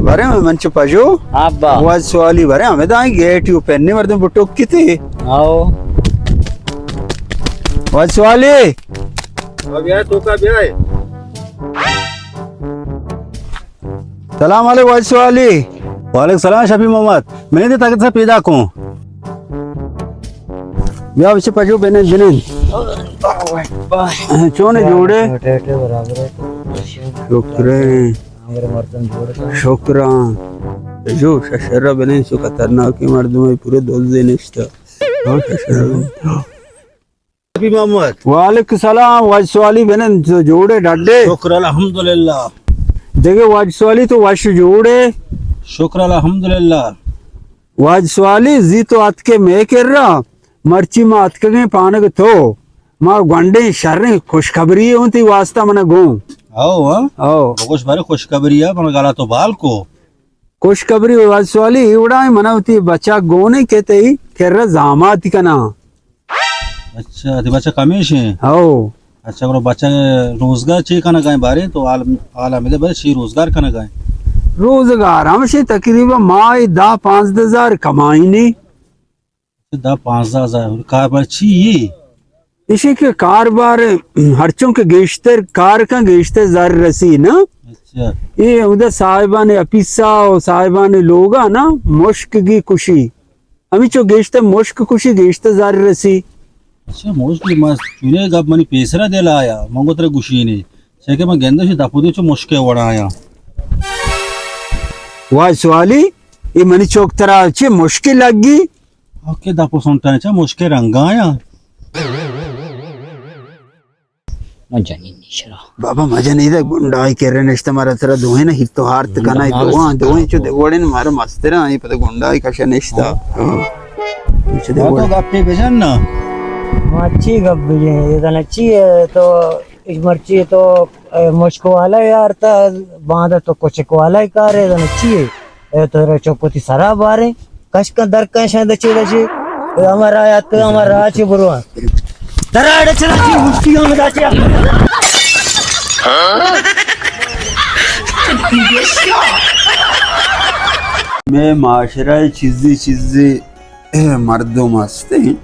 बरे मंच पजो అబ్బా वाज सवाली बरे हमें दाई गेट यू पेन्नी मर्दे बुट्टो किती आओ वाज सवाली अब यार तो का ब्याह है सलाम अलैकुम वाज सवाली वालेकुम सलाम शफी मोहम्मद मैंने तो ताकत से पैदा को या विच पजो बेने जने चोने जोड़े बराबर शुक्रेन हमारे मर्दन जोड़ शुक्रान जो शशरा बने सो खतरनाक मर्दों में पूरे दोस्त देने इस्ता शफी मोहम्मद वालेकुम सलाम वाज सवाली बने जोड़े डाडे शुक्र अल्हम्दुलिल्लाह देखे वाज सवाली तो वाश जोड़े शुक्र अल्हम्दुलिल्लाह वाज सवाली जी तो आत के मैं कर रहा मर्ची में आत के पाने के तो माँ गंडे शर्रे खुशखबरी होती वास्ता मना गो आओ हां आओ कुछ बारे खुशखबरी है पर गाला तो बाल को खुशखबरी वाज सवाली उड़ा मना होती बच्चा गो नहीं कहते ही कर रहा जामात का ना अच्छा तो बच्चा कमीश है आओ अच्छा करो बच्चा रोजगार चाहिए खाना गाय बारे तो आला मिले बारे शी रोजगार खाना गाय रोजगार हमसे तकरीबन माए 10-5 कमाई नहीं 5,000 कार चाहिए इसी के कारोबार हरचों के गेश्तर कार का गेश्तर जार रसी ना अच्छा ये उधर साहिबा ने अपिसा और साहिबा ने लोगा ना मुश्क की खुशी अमी चो गेश्तर मुश्क खुशी गेश्तर जार रसी अच्छा मोस्टली मस्त चुने गप मनी पेसरा देला आया मंगो तेरे गुशी ने छे के मैं गेंदा से दापुदे चो मुश्के वड़ा आया वाह सवाली ये मनी चौक तरह अच्छी मुश्किल लगी ओके दापो सुनता है मुश्के रंगा आया मजानी निशरा बाबा मजा नहीं था गुंडाई कर रहे नेश्ता मारा तेरा दोहे ना हित तो हार तकाना दोहे चो देगोड़े ने मारा मस्त रहा ये पता गुंडाई का नेश्ता तो गप्पे बेजन ना अच्छी गब्बी है ये तो अच्छी है तो इस मर्ची है तो मुश्को वाला यार था बांधा तो कुछ को वाला ही कार है तो अच्छी है ये तो रे चौपती सारा बारे कश का दर का शायद अच्छी अच्छी हमारा या तो हमारा अच्छी बुरवा दराड़ चला ची मुश्की हम दाचे मैं माशरा चीज़े मर्दों मस्त हैं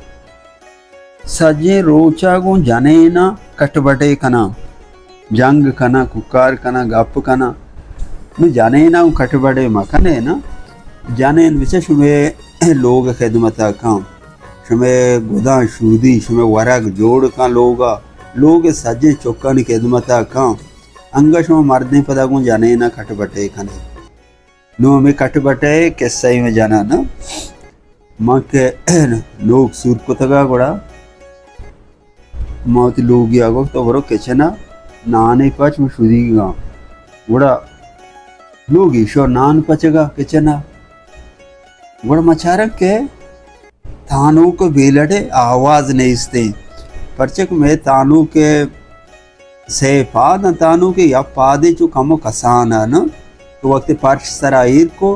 सजे रोचा को जाने ना कटबटे कना जंग कना कुकार कना गप कना मैं जाने ना कटबटे मकने ना जाने विशेष में लोग खिदमत काम शमे गुदा शूदी शमे वरग जोड़ का लोग सजे चौकन खिदमत काम अंग शमे मर्दे पदा को जाने ना कटबटे कने नो में कटबटे किस्सा में जाना ना माँ के लोग सूर को तगा गुड़ा मावती लोग आगो तो बरो केचना नाने पच में शुदीगा गुड़ा लोग ईश्वर नान पचेगा केचना गुड़ा मचारक के थानों को बेलड़े आवाज नहीं इसते परचक में तानू के से पाद तानू के या पादे जो कमो कसान है ना तो वक्त पर्च सराइर को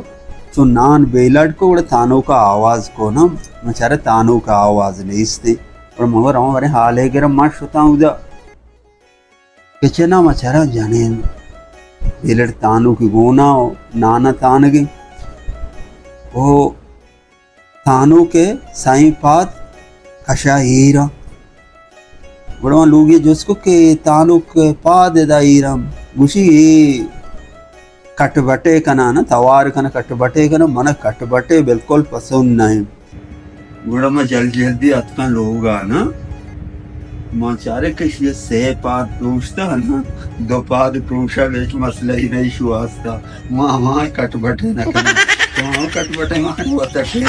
जो नान बेलड़ को गुड़ा तानों का आवाज को ना मचारे तानू का आवाज नहीं इसते और मगर हमारे हाल है कि मश होता हूँ उधर किचना मचारा जाने बेलड़ तानू की गोना हो नाना तान गई वो तानू के साईं पात कशा हीरा बड़ा लोग ये जिसको के तानू के पाद दाईरा गुशी कटबटे कना ना तवार कना कटबटे कना मन कटबटे बिल्कुल पसंद नहीं गुड़ा में जल्दी अतका लोग आना माचारे किसी से पाद पूछता ना दो पाद पूछा बेच मसला ही नहीं शुआस्ता माँ कटबटे न करना तो कटबटे माँ वो तक है